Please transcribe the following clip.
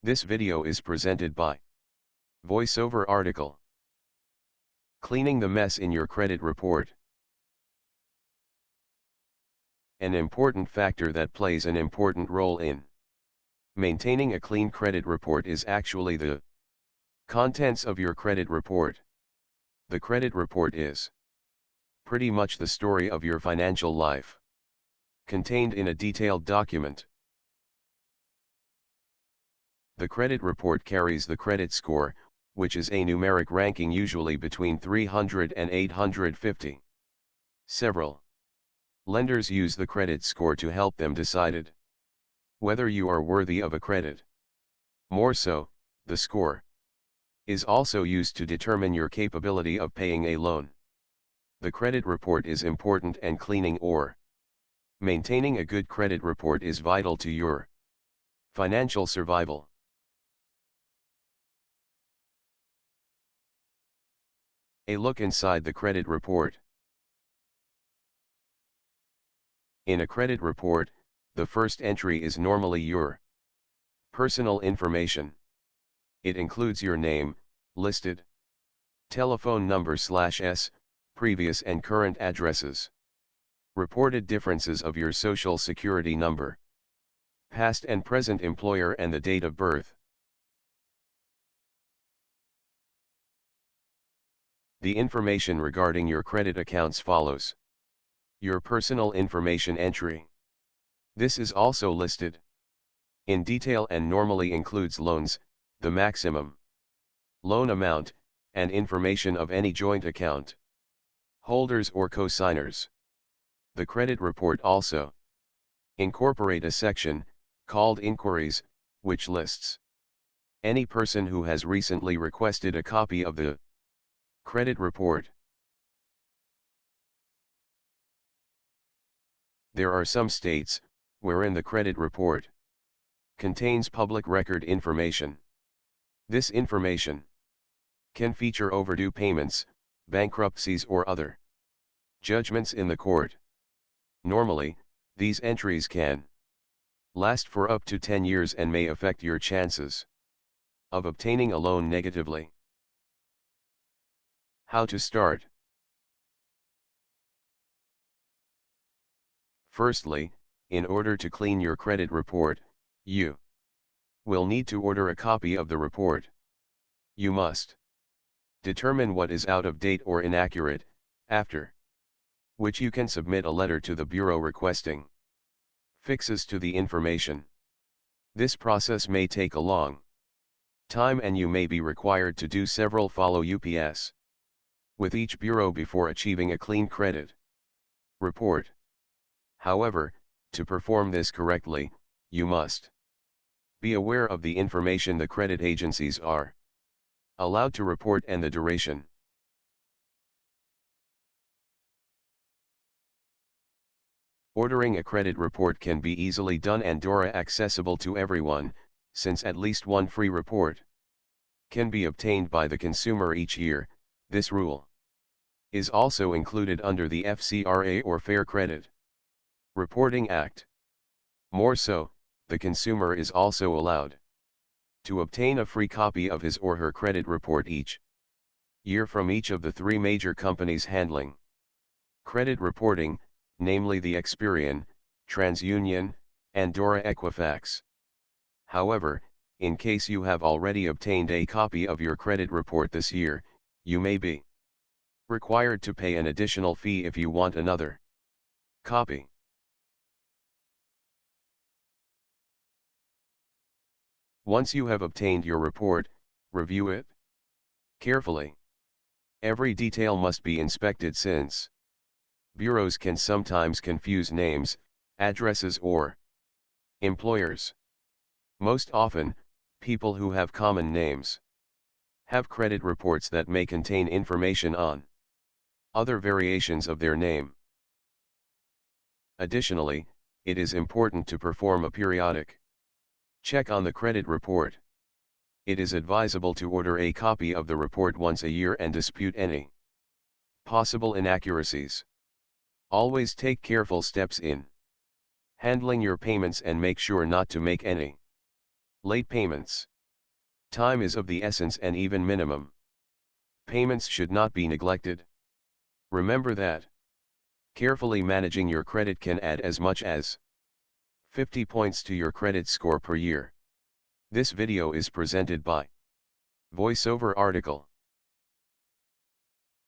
This video is presented by VoiceOver article. Cleaning the mess in your credit report. An important factor that plays an important role in maintaining a clean credit report is actually the contents of your credit report. The credit report is pretty much the story of your financial life, contained in a detailed document. The credit report carries the credit score, which is a numeric ranking usually between 300 and 850. Several lenders use the credit score to help them decide whether you are worthy of a credit. More so, the score is also used to determine your capability of paying a loan. The credit report is important, and cleaning or maintaining a good credit report is vital to your financial survival. A look inside the credit report. In a credit report, the first entry is normally your personal information. It includes your name, listed telephone number/s, previous and current addresses, reported differences of your social security number, past and present employer, and the date of birth. The information regarding your credit accounts follows. Your personal information entry. This is also listed in detail and normally includes loans, the maximum loan amount, and information of any joint account holders or co-signers. The credit report also incorporate a section called Inquiries, which lists any person who has recently requested a copy of the credit report. There are some states wherein the credit report contains public record information. This information can feature overdue payments, bankruptcies, or other judgments in the court. Normally, these entries can last for up to 10 years and may affect your chances of obtaining a loan negatively. How to start? Firstly, in order to clean your credit report, you will need to order a copy of the report. You must determine what is out of date or inaccurate, after which you can submit a letter to the Bureau requesting fixes to the information. This process may take a long time, and you may be required to do several follow-ups with each bureau before achieving a clean credit report. However, to perform this correctly, you must be aware of the information the credit agencies are allowed to report and the duration. Ordering a credit report can be easily done and DORA accessible to everyone, since at least one free report can be obtained by the consumer each year. This rule is also included under the FCRA or Fair Credit Reporting Act. More so, the consumer is also allowed to obtain a free copy of his or her credit report each year from each of the three major companies handling credit reporting, namely the Experian, TransUnion, and DORA Equifax. However, in case you have already obtained a copy of your credit report this year, you may be required to pay an additional fee if you want another copy. Once you have obtained your report, review it carefully. Every detail must be inspected, since bureaus can sometimes confuse names, addresses, or employers. Most often, people who have common names have credit reports that may contain information on other variations of their name. Additionally, it is important to perform a periodic check on the credit report. It is advisable to order a copy of the report once a year and dispute any possible inaccuracies. Always take careful steps in handling your payments and make sure not to make any Late payments. Time is of the essence and even minimum. Payments should not be neglected. Remember that. Carefully managing your credit can add as much as 50 points to your credit score per year. This video is presented by VoiceOver article.